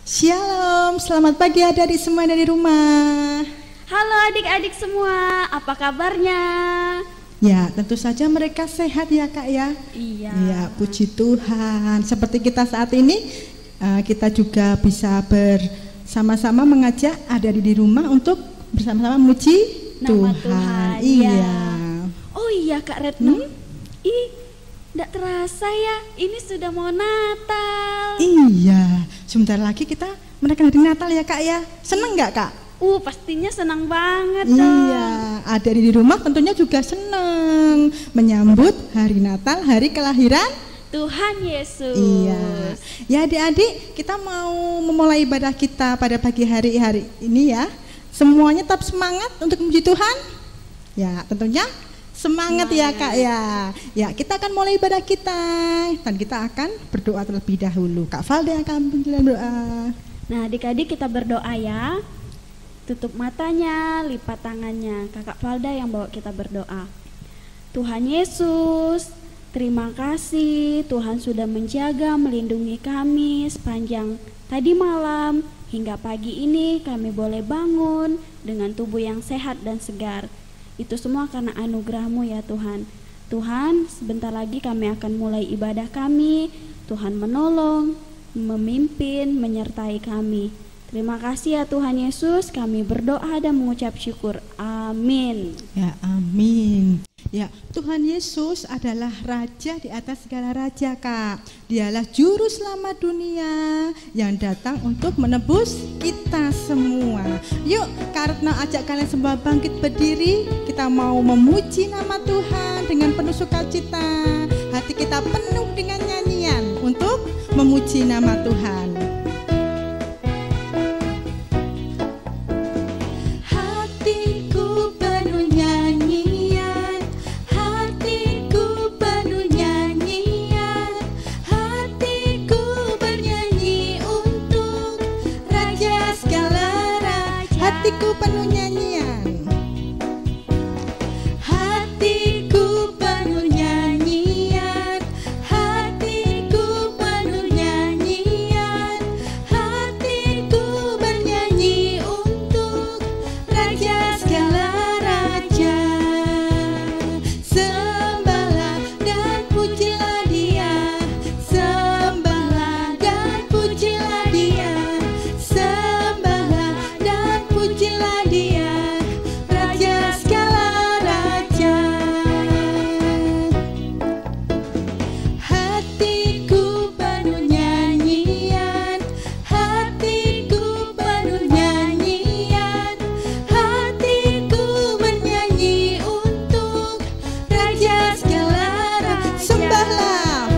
Shalom, selamat pagi adik-adik semua dari rumah. Halo adik-adik semua, apa kabarnya? Ya, tentu saja mereka sehat ya Kak ya. Iya. Ya, puji Tuhan. Seperti kita saat ini, kita juga bisa bersama-sama mengajak adik-adik di rumah untuk bersama-sama memuji Nama Tuhan. Iya. Iya. Oh iya Kak Retno. Tidak terasa ya, ini sudah mau Natal. Iya, sebentar lagi kita merayakan hari Natal ya Kak ya. Seneng nggak Kak? Pastinya senang banget Iya, dong. ada di rumah tentunya juga seneng menyambut hari Natal, hari kelahiran Tuhan Yesus. Iya. Ya adik-adik, kita mau memulai ibadah kita pada pagi hari ini ya. Semuanya tetap semangat untuk memuji Tuhan. Ya, tentunya semangat ya Kak ya. Ya, kita akan mulai ibadah kita dan kita akan berdoa terlebih dahulu. Kak Valda akan mempimpin doa. Nah adik-adik kita berdoa ya. Tutup matanya, lipat tangannya. Kakak Valda yang bawa kita berdoa. Tuhan Yesus, terima kasih Tuhan sudah menjaga, melindungi kami sepanjang tadi malam hingga pagi ini kami boleh bangun dengan tubuh yang sehat dan segar. Itu semua karena anugerah-Mu ya Tuhan. Tuhan, sebentar lagi kami akan mulai ibadah kami. Tuhan menolong, memimpin, menyertai kami. Terima kasih ya Tuhan Yesus, kami berdoa dan mengucap syukur. Amin. Ya, amin. Ya, Tuhan Yesus adalah Raja di atas segala raja Kak. Dialah Juru Selamat dunia yang datang untuk menebus kita semua. Yuk, karena ajak kalian semua bangkit berdiri. Kita mau memuji nama Tuhan dengan penuh sukacita. Hati kita penuh dengan nyanyian untuk memuji nama Tuhan. Hatiku penuh nyanyian. Hatiku penuh nyanyian. Hatiku penuh nyanyian. Hatiku bernyanyi untuk Raja segala raja. Sembahlah dan pujilah Dia. Sembahlah dan pujilah Dia. Pujilah Dia, Raja segala raja. Hatiku penuh nyanyian. Hatiku penuh nyanyian. Hatiku bernyanyi untuk Raja segala raja. Sembahlah,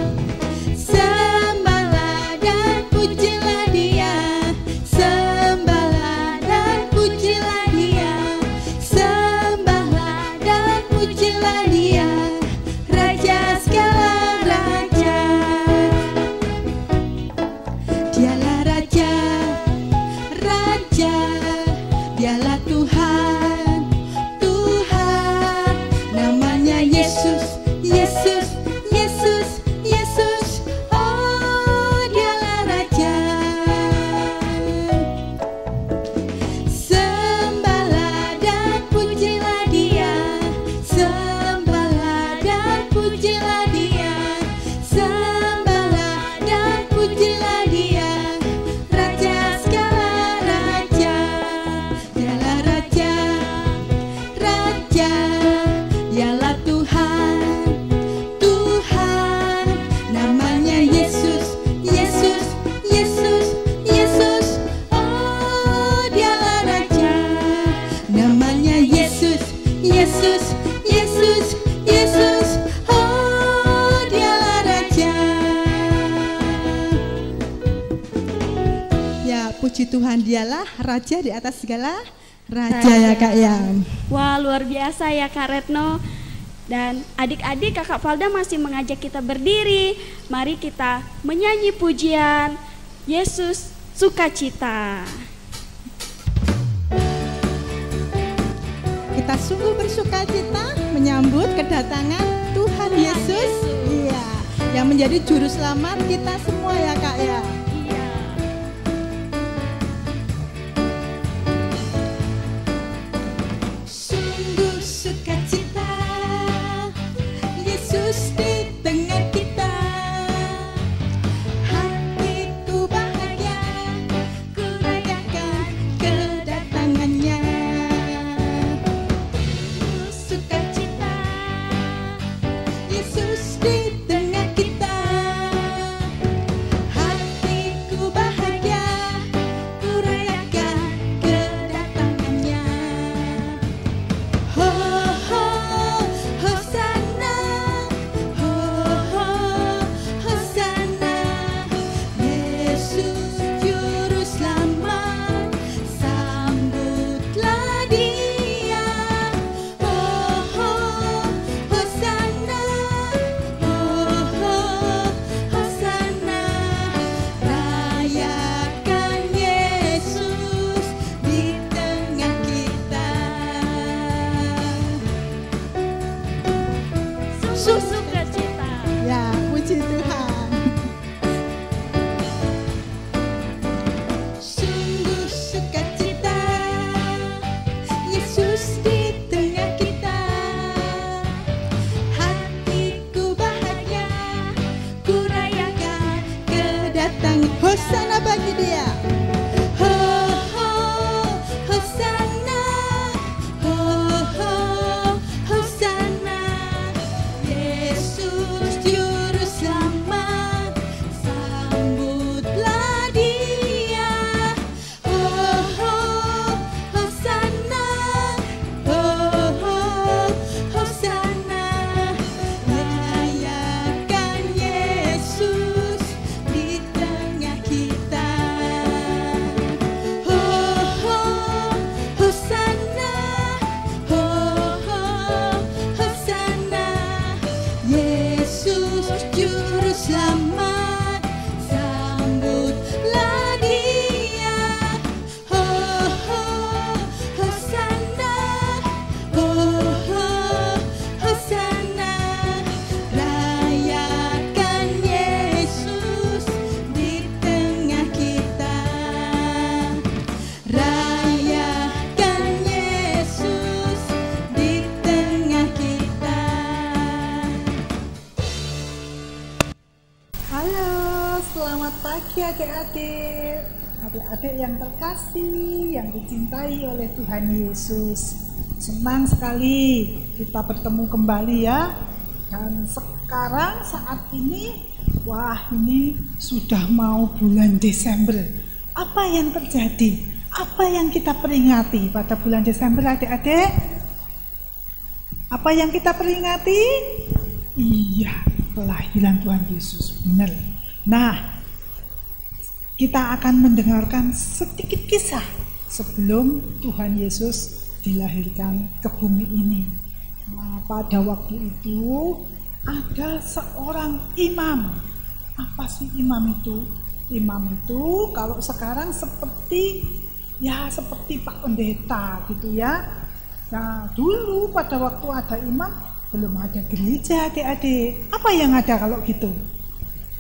sembahlah dan pujilah Dia. Sembahlah dan pujilah Dia, sembahlah dan pujilah Dia, Raja segala raja. Dialah Raja, Raja, Dialah Tuhan, Tuhan. Namanya Yesus, Yesus, Yesus, Yesus. Oh, Dialah Raja. Sembahlah dan pujilah Dia. Sembahlah dan pujilah Dia. Sembahlah dan pujilah Dia, Raja segala raja. Dialah Raja, Raja. Dialah Tuhan, Tuhan. Namanya Yesus, Yesus, Yesus, Yesus. Oh, Dialah Raja. Namanya Yesus, Yesus, Yesus, Yesus. Oh, Dialah Raja. Ya, puji Tuhan, Dialah Raja di atas segala raja ya Kak ya. Wah luar biasa ya Kak Retno. Dan adik-adik Kakak Valda masih mengajak kita berdiri. Mari kita menyanyi pujian Yesus sukacita. Kita sungguh bersukacita menyambut kedatangan Tuhan Yesus. Iya, yang menjadi juru selamat kita semua ya Kak ya. Iya. Hosana bagi dia. Ho ho, Hosana. Ho ho, Hosana. Yesus juru selamat, sambutlah dia. Ho ho, Hosana. Ho ho, Hosana. Rayakan Yesus di tengah kita. Ho ho, Hosana. Ho ho, Hosana. Yesus juru selamat, sambutlah dia. Ho ho, Hosana. Ho ho, Hosana. Rayakan Yesus di tengah kita. Rayakan Yesus di tengah kita. Halo, selamat pagi adik-adik. Adik-adik yang terkasih, yang dicintai oleh Tuhan Yesus. Senang sekali kita bertemu kembali ya. Dan sekarang saat ini, wah ini sudah mau bulan Desember. Apa yang terjadi? Apa yang kita peringati pada bulan Desember adik-adik? Apa yang kita peringati? Iya, kelahiran Tuhan Yesus, benar. Nah, kita akan mendengarkan sedikit kisah sebelum Tuhan Yesus dilahirkan ke bumi ini. Nah, pada waktu itu ada seorang imam. Apa sih imam itu? Imam itu kalau sekarang seperti Pak Pendeta gitu ya. Nah, dulu pada waktu ada imam belum ada gereja adik-adik. Apa yang ada kalau gitu?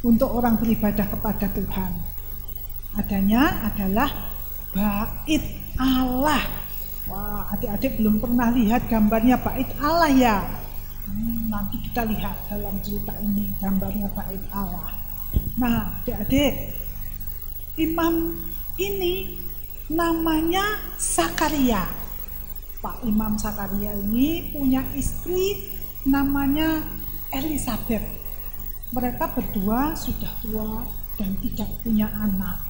Untuk orang beribadah kepada Tuhan, adanya adalah bait Allah. Wah, adik-adik belum pernah lihat gambarnya bait Allah ya? Nanti kita lihat dalam cerita ini gambarnya bait Allah. Nah, adik-adik, imam ini namanya Zakaria. Pak Imam Zakaria ini punya istri namanya Elizabeth. Mereka berdua sudah tua dan tidak punya anak.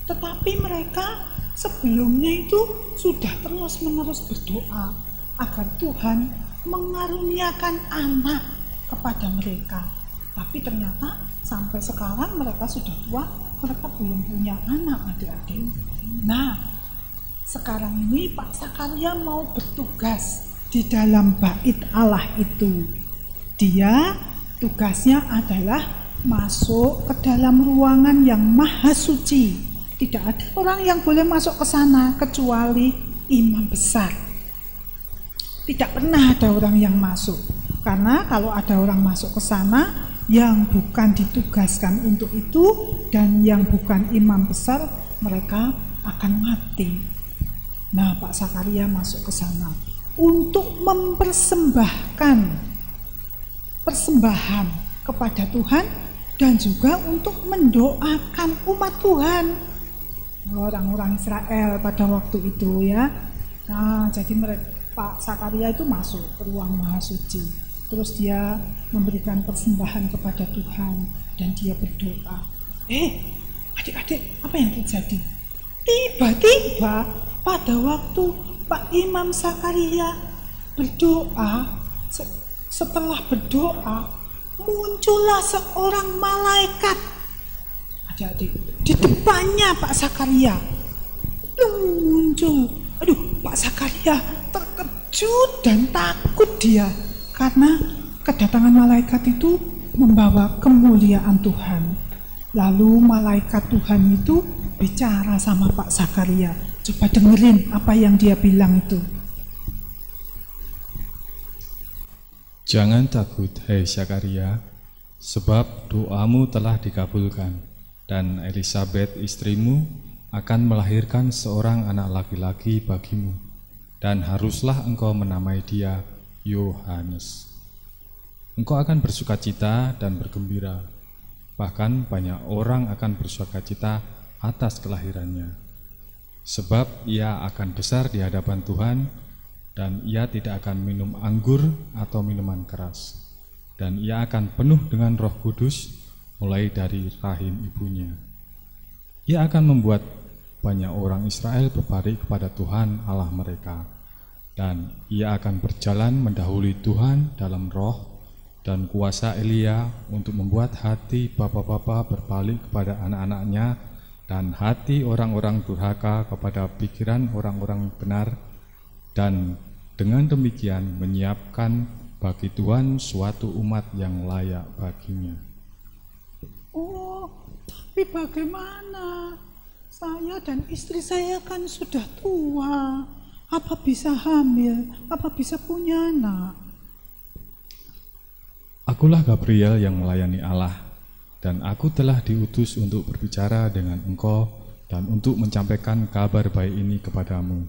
Tetapi mereka sebelumnya itu sudah terus-menerus berdoa agar Tuhan mengaruniakan anak kepada mereka. Tapi ternyata sampai sekarang mereka sudah tua, mereka belum punya anak adik-adik. Nah, sekarang ini Pak Zakaria mau bertugas di dalam bait Allah itu. Dia tugasnya adalah masuk ke dalam ruangan yang maha suci. Tidak ada orang yang boleh masuk ke sana kecuali imam besar. Tidak pernah ada orang yang masuk. Karena kalau ada orang masuk ke sana yang bukan ditugaskan untuk itu dan yang bukan imam besar, mereka akan mati. Nah, Pak Zakaria masuk ke sana untuk mempersembahkan persembahan kepada Tuhan dan juga untuk mendoakan umat Tuhan, orang-orang Israel pada waktu itu ya. Nah, jadi Pak Zakaria itu masuk ke ruang maha suci, terus dia memberikan persembahan kepada Tuhan dan dia berdoa. Adik-adik, apa yang terjadi? Tiba-tiba pada waktu Pak Imam Zakaria berdoa, setelah berdoa muncullah seorang malaikat adik-adik di depannya Pak Zakaria. Muncul, Pak Zakaria terkejut dan takut dia karena kedatangan malaikat itu membawa kemuliaan Tuhan. Lalu malaikat Tuhan itu bicara sama Pak Zakaria. Coba dengerin apa yang dia bilang itu. Jangan takut, hai Zakaria, sebab doamu telah dikabulkan, dan Elizabeth istrimu akan melahirkan seorang anak laki-laki bagimu, dan haruslah engkau menamai dia Yohanes. Engkau akan bersukacita dan bergembira, Bahkan banyak orang akan bersukacita atas kelahirannya. Sebab ia akan besar di hadapan Tuhan, dan ia tidak akan minum anggur atau minuman keras. Dan ia akan penuh dengan Roh Kudus mulai dari rahim ibunya. Ia akan membuat banyak orang Israel berbalik kepada Tuhan Allah mereka. Dan ia akan berjalan mendahului Tuhan dalam roh dan kuasa Elia untuk membuat hati bapa-bapa berbalik kepada anak-anaknya dan hati orang-orang durhaka kepada pikiran orang-orang benar, dan dengan demikian menyiapkan bagi Tuhan suatu umat yang layak baginya. Oh, tapi bagaimana? Saya dan istri saya kan sudah tua. Apa bisa hamil? Apa bisa punya anak? Akulah Gabriel yang melayani Allah, dan aku telah diutus untuk berbicara dengan engkau dan untuk menyampaikan kabar baik ini kepadamu.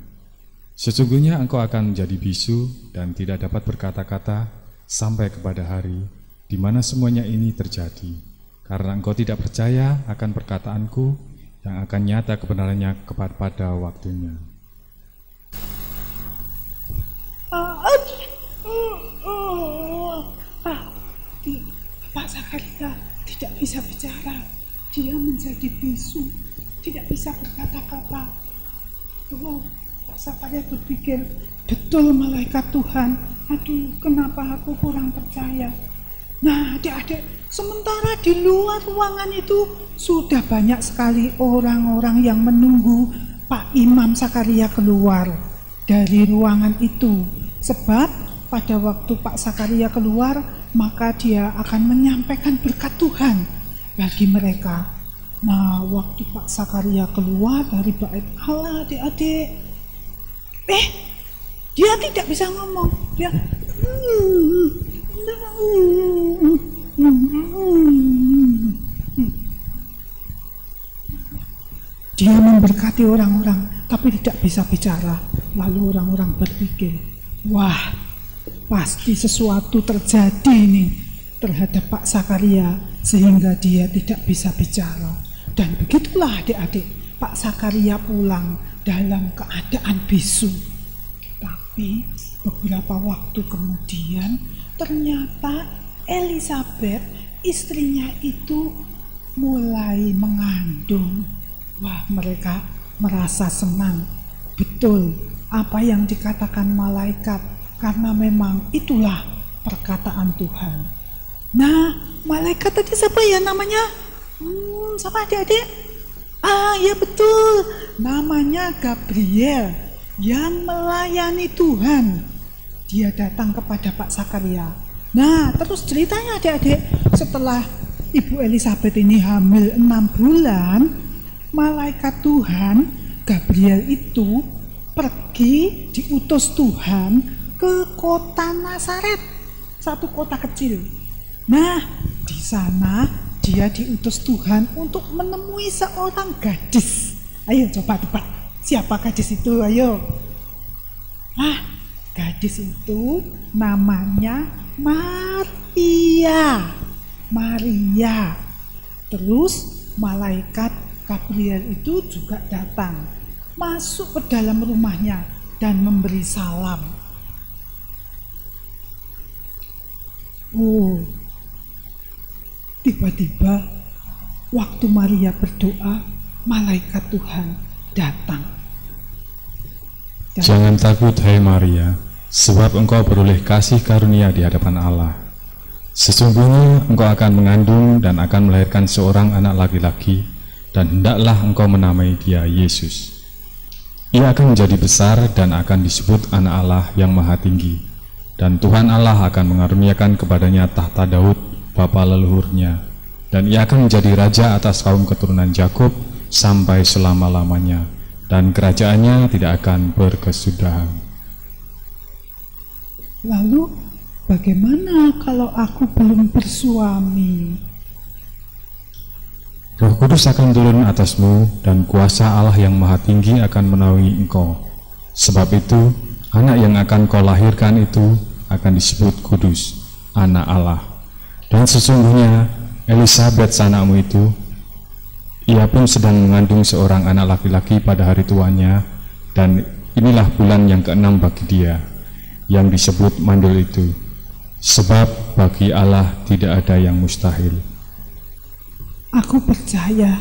Sesungguhnya engkau akan menjadi bisu dan tidak dapat berkata-kata sampai kepada hari di mana semuanya ini terjadi, karena engkau tidak percaya akan perkataanku yang akan nyata kebenarannya pada waktunya. Pak Zakaria tidak bisa bicara. Dia menjadi bisu, tidak bisa berkata-kata. Oh, Pak Zakaria berpikir, betul malaikat Tuhan. Aduh, kenapa aku kurang percaya? Nah, adik-adik, sementara di luar ruangan itu sudah banyak sekali orang-orang yang menunggu Pak Imam Zakaria keluar dari ruangan itu. Sebab pada waktu Pak Zakaria keluar, maka dia akan menyampaikan berkat Tuhan bagi mereka. Nah, waktu Pak Zakaria keluar dari bait Allah, adik-adik, dia tidak bisa ngomong. Dia memberkati orang-orang, tapi tidak bisa bicara. Lalu orang-orang berpikir, wah, pasti sesuatu terjadi nih terhadap Pak Zakaria sehingga dia tidak bisa bicara. Dan begitulah adik-adik, Pak Zakaria pulang dalam keadaan bisu. Tapi beberapa waktu kemudian ternyata Elisabeth, istrinya itu mulai mengandung. Wah, mereka merasa senang. Betul apa yang dikatakan malaikat, karena memang itulah perkataan Tuhan. Nah, malaikat tadi siapa ya namanya? Siapa adik-adik? Ya betul, namanya Gabriel yang melayani Tuhan. Dia datang kepada Pak Zakaria. Nah, terus ceritanya adik-adik, setelah Ibu Elisabeth ini hamil 6 bulan, malaikat Tuhan Gabriel itu pergi diutus Tuhan ke kota Nazaret, satu kota kecil. Nah, di sana dia diutus Tuhan untuk menemui seorang gadis. Ayo coba tebak, siapa gadis itu? Ayo. Gadis itu namanya Maria. Terus malaikat Gabriel itu juga datang, masuk ke dalam rumahnya dan memberi salam. Tiba-tiba waktu Maria berdoa, malaikat Tuhan datang. Jangan takut, hai Maria, sebab engkau beroleh kasih karunia di hadapan Allah. Sesungguhnya engkau akan mengandung dan akan melahirkan seorang anak laki-laki, dan hendaklah engkau menamai dia Yesus. Ia akan menjadi besar dan akan disebut Anak Allah yang Maha Tinggi, dan Tuhan Allah akan mengaruniakan kepadanya tahta Daud bapa leluhurnya, dan ia akan menjadi raja atas kaum keturunan Yakub sampai selama-lamanya, dan kerajaannya tidak akan berkesudahan. Lalu bagaimana kalau aku belum bersuami? Roh Kudus akan turun atasmu, dan kuasa Allah yang Maha Tinggi akan menaungi engkau. Sebab itu, anak yang akan kau lahirkan itu akan disebut kudus, Anak Allah. Dan sesungguhnya Elisabet anakmu itu, ia pun sedang mengandung seorang anak laki-laki pada hari tuanya, dan inilah bulan yang ke-6 bagi dia, yang disebut mandul itu. Sebab bagi Allah tidak ada yang mustahil. Aku percaya,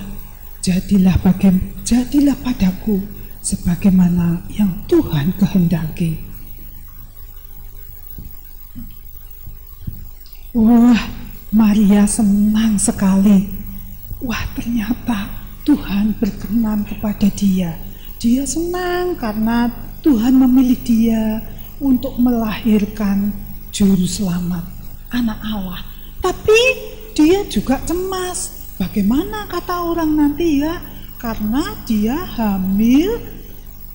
jadilah padaku sebagaimana yang Tuhan kehendaki. Wah, Maria senang sekali. Wah, ternyata Tuhan berkenan kepada dia. Dia senang karena Tuhan memilih dia untuk melahirkan juru selamat, anak Allah. Tapi dia juga cemas. Bagaimana kata orang nanti ya? Karena dia hamil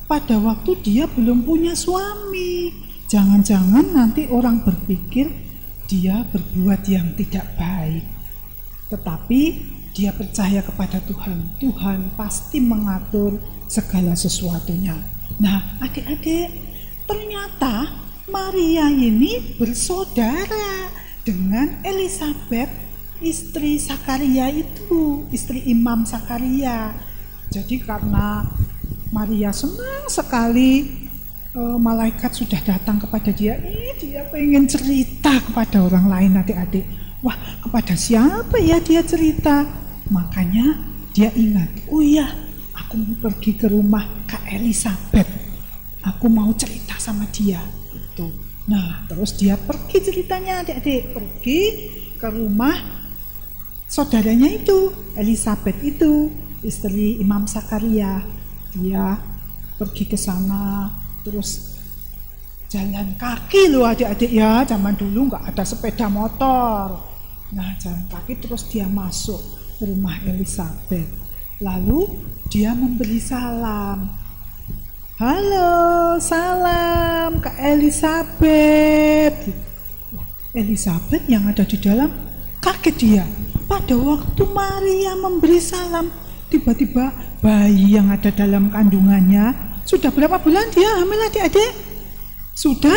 pada waktu dia belum punya suami. Jangan-jangan nanti orang berpikir dia berbuat yang tidak baik. Tetapi dia percaya kepada Tuhan. Tuhan pasti mengatur segala sesuatunya. Nah, adik-adik, ternyata Maria ini bersaudara dengan Elisabet, istri Sakaria itu, istri Imam Sakaria. Jadi karena Maria senang sekali, malaikat sudah datang kepada dia. Dia pengen cerita kepada orang lain, adik-adik. Wah, kepada siapa ya dia cerita? Makanya dia ingat, oh iya, aku mau pergi ke rumah Kak Elisabet. Aku mau cerita sama dia. Gitu. Nah, terus dia pergi ceritanya, adik-adik. Pergi ke rumah saudaranya itu, Elisabet itu, istri Imam Sakaria. Dia pergi ke sana, terus jalan kaki loh adik-adik ya. Zaman dulu nggak ada sepeda motor. Nah, jalan kaki terus dia masuk ke rumah Elisabet. Lalu dia memberi salam. Halo, salam Kak Elisabet. Elisabet yang ada di dalam kaget dia. Pada waktu Maria memberi salam, tiba-tiba bayi yang ada dalam kandungannya, sudah berapa bulan dia hamil adik-adik? Sudah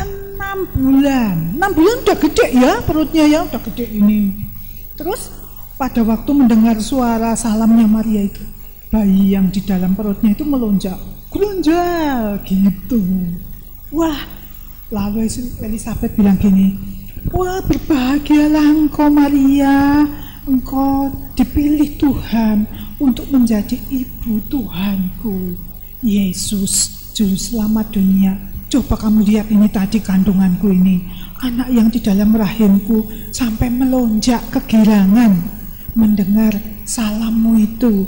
6 bulan. 6 bulan udah gede ya perutnya ya, udah gede ini. Terus pada waktu mendengar suara salamnya Maria itu, bayi yang di dalam perutnya itu melonjak, gelonjal gitu. Wah, lalu Elisabet bilang gini, wah, berbahagialah engkau Maria, engkau dipilih Tuhan untuk menjadi ibu Tuhanku, Yesus, juru selamat dunia. Coba kamu lihat ini tadi kandunganku ini, anak yang di dalam rahimku sampai melonjak kegirangan mendengar salammu itu.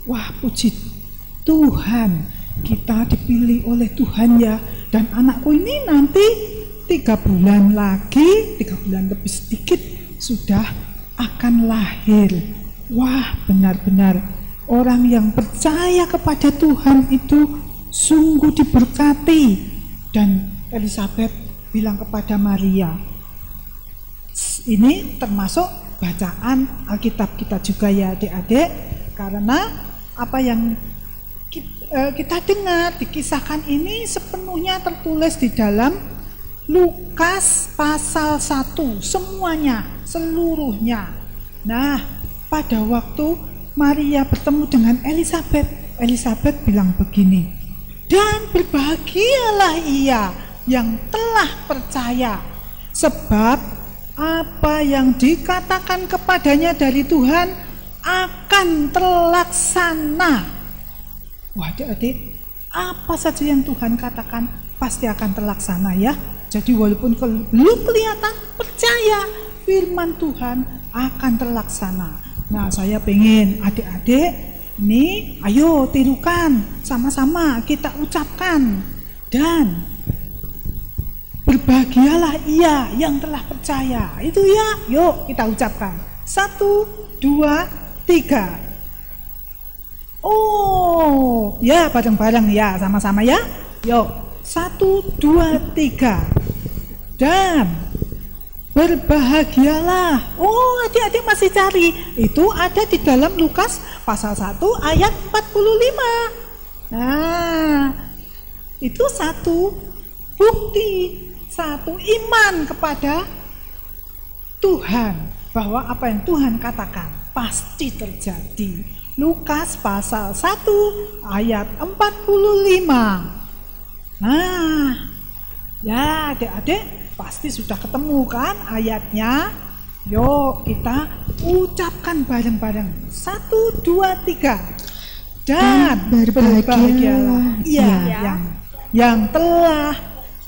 Wah, puji Tuhan, kita dipilih oleh Tuhan ya. Dan anakku ini nanti 3 bulan lagi, 3 bulan lebih sedikit sudah akan lahir. Wah, benar-benar orang yang percaya kepada Tuhan itu sungguh diberkati. Dan Elisabet bilang kepada Maria, ini termasuk bacaan Alkitab kita juga ya adik-adik, karena apa yang kita dengar dikisahkan ini sepenuhnya tertulis di dalam Lukas pasal 1, semuanya, seluruhnya. Nah, pada waktu Maria bertemu dengan Elisabet, Elisabet bilang begini, dan berbahagialah ia yang telah percaya, sebab apa yang dikatakan kepadanya dari Tuhan akan terlaksana. Wah, adik-adik, apa saja yang Tuhan katakan pasti akan terlaksana ya. Jadi walaupun belum kelihatan, percaya firman Tuhan akan terlaksana. Nah, saya pengen adik-adik ini, ayo tirukan sama-sama, kita ucapkan. Dan berbahagialah ia yang telah percaya. Itu ya, yuk kita ucapkan. 1, 2, 3. Oh, ya bareng-bareng ya, sama-sama ya. Yuk, 1, 2, 3. Dan berbahagialah. Oh, adik-adik masih cari. Itu ada di dalam Lukas pasal 1 ayat 45. Nah, itu satu bukti, satu iman kepada Tuhan. bahwa apa yang Tuhan katakan pasti terjadi. Lukas pasal 1 ayat 45. Nah, ya adik-adik pasti sudah ketemu kan ayatnya. Yuk kita ucapkan bareng-bareng. 1, 2, 3. Dan berbahagialah yang telah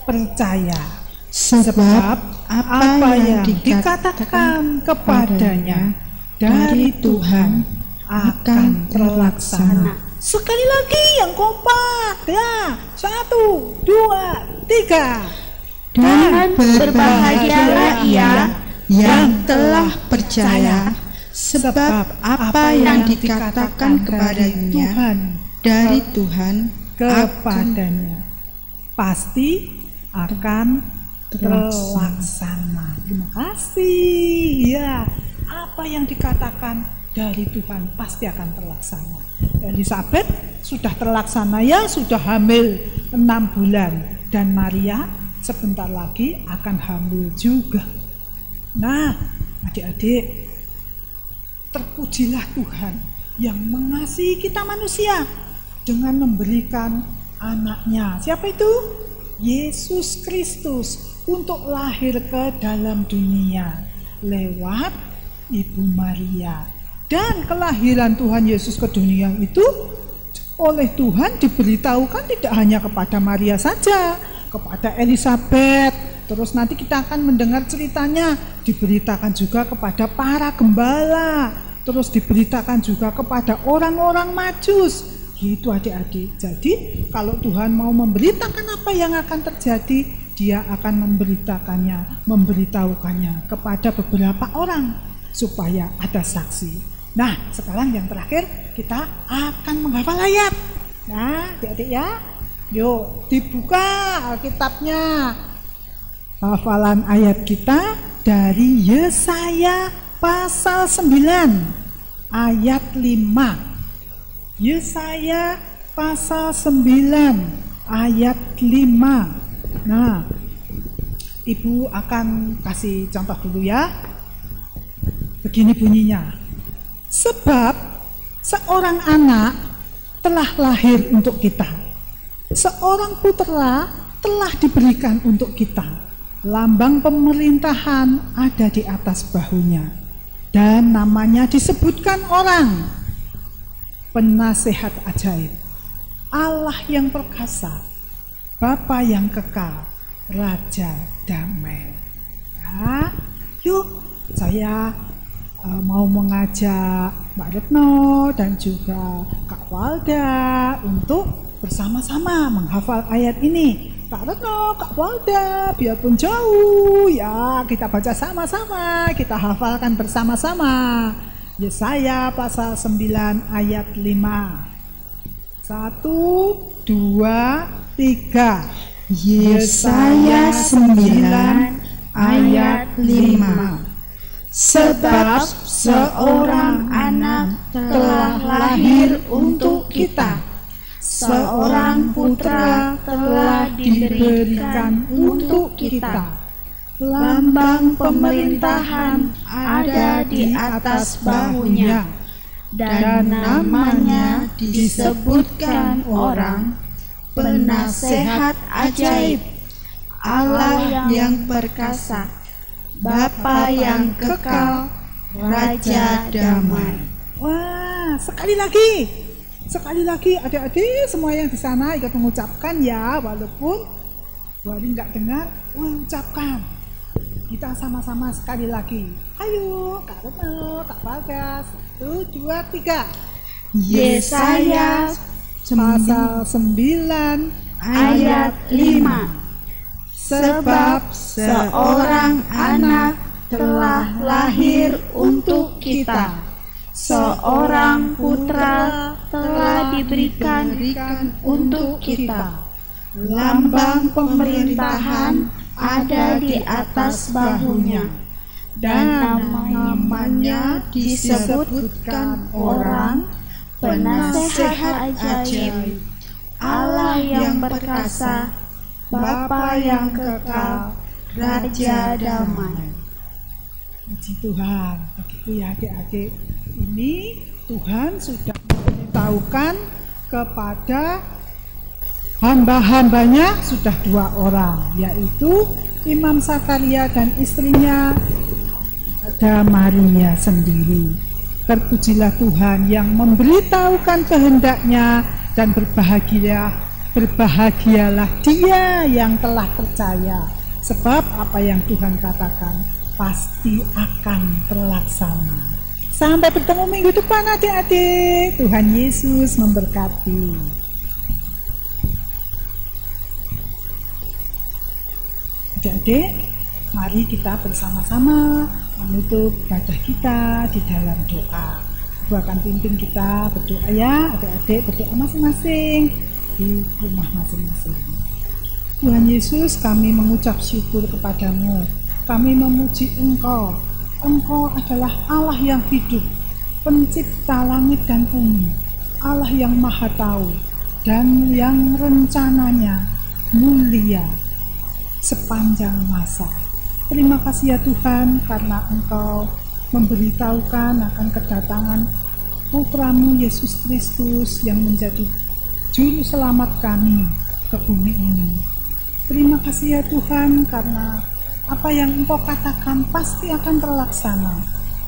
percaya, sebab apa yang dikatakan kepadanya dari Tuhan akan terlaksana. Sekali lagi yang kompak ya. 1, 2, 3. Dan berbahagialah ia yang telah percaya, sebab apa yang dikatakan kepadanya dari Tuhan kepadanya pasti akan terlaksana. Terima kasih. Ya, apa yang dikatakan dari Tuhan pasti akan terlaksana. Elizabeth sudah terlaksana ya, sudah hamil 6 bulan, dan Maria sebentar lagi akan hamil juga. Nah, adik-adik, terpujilah Tuhan yang mengasihi kita manusia dengan memberikan anaknya. Siapa itu? Yesus Kristus, untuk lahir ke dalam dunia lewat Ibu Maria. Dan kelahiran Tuhan Yesus ke dunia itu oleh Tuhan diberitahukan tidak hanya kepada Maria saja, kepada Elizabeth. Terus nanti kita akan mendengar ceritanya, diberitakan juga kepada para gembala, terus diberitakan juga kepada orang-orang Majus. Gitu adik-adik. Jadi kalau Tuhan mau memberitakan apa yang akan terjadi, Dia akan memberitahukannya kepada beberapa orang supaya ada saksi. Nah, sekarang yang terakhir kita akan menghafal ayat. Nah, adik-adik ya, yuk dibuka Alkitabnya. Hafalan ayat kita dari Yesaya pasal 9 ayat 5. Yesaya pasal 9 ayat 5. Nah, Ibu akan kasih contoh dulu ya. Begini bunyinya. Sebab seorang anak telah lahir untuk kita, seorang putra telah diberikan untuk kita. Lambang pemerintahan ada di atas bahunya, dan namanya disebutkan orang Penasehat Ajaib, Allah yang perkasa, Bapa yang kekal, Raja Damai. Ya, yuk saya mau mengajak Mbak Retno dan juga Kak Walda untuk bersama-sama menghafal ayat ini. Kak Retno, Kak Walda, biarpun jauh ya, kita baca sama-sama, kita hafalkan bersama-sama. Yesaya pasal 9 ayat 5. 1, 2, 3. Yesaya 9 ayat 5. Sebab seorang anak telah lahir untuk kita, seorang putra telah diberikan untuk kita. Lambang pemerintahan ada di atas bahunya, dan namanya disebutkan orang Penasehat Ajaib, Allah yang perkasa, Bapa yang kekal, Raja Damai. Wah, sekali lagi adik-adik semua yang di sana ikut mengucapkan ya, walaupun Wali nggak dengar, ucapkan. Kita sama-sama sekali lagi. Ayo, Kak Retno, Kak Bagas. 1, 2, 3. Yesaya pasal 9 ayat 5. Sebab seorang anak telah lahir untuk kita, seorang putra telah diberikan untuk kita. Lambang pemerintahan ada di atas bahunya, dan namanya disebutkan orang Penasehat Ajaib, Allah yang perkasa, Bapa yang kekal, Raja Damai. Puji Tuhan. Begitu ya adik-adik. Ini Tuhan sudah memberitahukan kepada hamba-hambanya sudah 2 orang, yaitu Imam Zakaria dan istrinya ada Maria sendiri. Terpujilah Tuhan yang memberitahukan kehendaknya, dan berbahagialah dia yang telah percaya, sebab apa yang Tuhan katakan pasti akan terlaksana. Sampai bertemu minggu depan adik-adik. Tuhan Yesus memberkati. Adik-adik, mari kita bersama-sama menutup ibadah kita di dalam doa. Aku akan pimpin kita berdoa ya, adik-adik berdoa masing-masing di rumah masing-masing. Tuhan Yesus, kami mengucap syukur kepadamu. Kami memuji Engkau. Engkau adalah Allah yang hidup, pencipta langit dan bumi, Allah yang maha tahu, dan yang rencananya mulia sepanjang masa. Terima kasih ya Tuhan, karena Engkau memberitahukan akan kedatangan Putramu Yesus Kristus yang menjadi juru selamat kami ke bumi ini. Terima kasih ya Tuhan, karena apa yang Engkau katakan pasti akan terlaksana,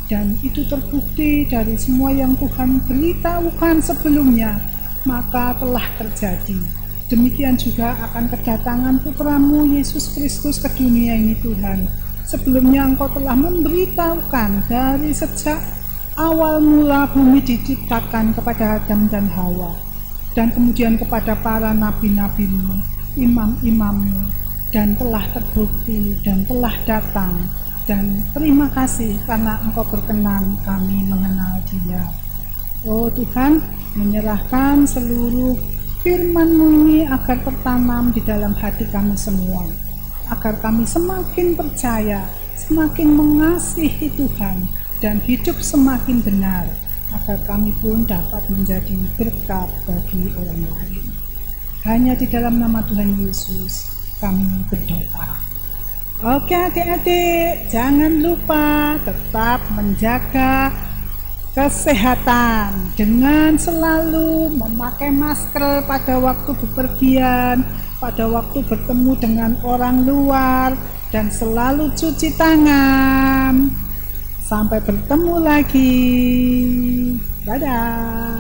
dan itu terbukti dari semua yang Tuhan beritahukan sebelumnya, maka telah terjadi. Demikian juga akan kedatangan Putramu Yesus Kristus ke dunia ini Tuhan. Sebelumnya Engkau telah memberitahukan dari sejak awal mula bumi diciptakan kepada Adam dan Hawa, dan kemudian kepada para nabi-nabi-Mu, imam-imam-Mu, dan telah terbukti dan telah datang. Dan terima kasih karena Engkau berkenan kami mengenal Dia. Oh Tuhan, menyerahkan seluruh firman-Mu ini agar tertanam di dalam hati kami semua, agar kami semakin percaya, semakin mengasihi Tuhan, dan hidup semakin benar, agar kami pun dapat menjadi berkat bagi orang lain. Hanya di dalam nama Tuhan Yesus kami berdoa. Oke adik-adik, jangan lupa tetap menjaga kesehatan dengan selalu memakai masker pada waktu bepergian, pada waktu bertemu dengan orang luar, dan selalu cuci tangan. Sampai bertemu lagi. Dadah.